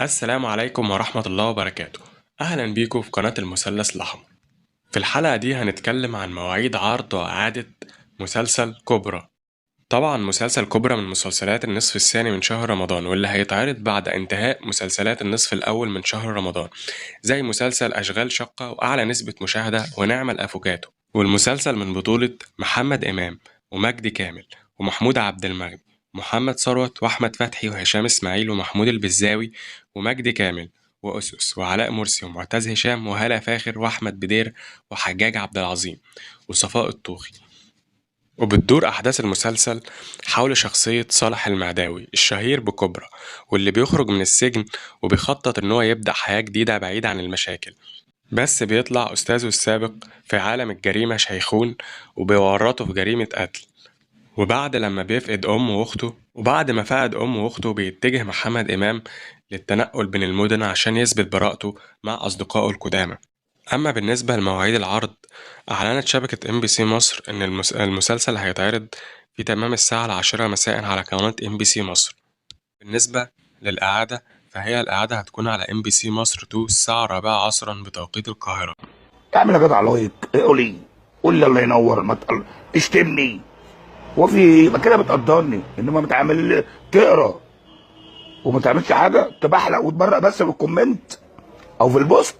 السلام عليكم ورحمة الله وبركاته. أهلا بيكم في قناة المثلث الأحمر. في الحلقة دي هنتكلم عن مواعيد عرض وإعادة مسلسل كوبرا. طبعا مسلسل كوبرا من مسلسلات النصف الثاني من شهر رمضان، واللي هيتعرض بعد انتهاء مسلسلات النصف الأول من شهر رمضان، زي مسلسل أشغال شقة وأعلى نسبة مشاهدة ونعم الأفوكاتو. والمسلسل من بطولة محمد إمام ومجدي كامل ومحمود عبد المغني ومحمد ثروت وأحمد فتحي وهشام إسماعيل ومحمود البزاوي ومجدي كامل وأسس وعلاء مرسي ومعتز هشام وهالة فاخر وأحمد بدير وحجاج عبد العظيم وصفاء الطوخي. وبتدور أحداث المسلسل حول شخصية صالح المعداوي الشهير بكبرى، واللي بيخرج من السجن وبيخطط إن هو يبدأ حياة جديدة بعيد عن المشاكل، بس بيطلع أستاذه السابق في عالم الجريمة شيخون وبيورطه في جريمة قتل. وبعد ما فقد أمه وأخته بيتجه محمد إمام للتنقل بين المدن عشان يثبت براءته مع أصدقائه القدامى. أما بالنسبة لمواعيد العرض، أعلنت شبكة MBC مصر إن المسلسل هيتعرض في تمام الساعة 10 مساء على قناة MBC مصر. بالنسبة للإعادة، فهي الإعادة هتكون على MBC مصر 2 الساعة 4 عصرا بتوقيت القاهرة. اعمل يا جدع لايك، قول لي الله ينور، ما تشتمني وفي يبقى كده بتقدرني، انما بتعمل تقرا وما تعملش حاجه، تبحلق وتبرق بس في الكومنت او في البوست.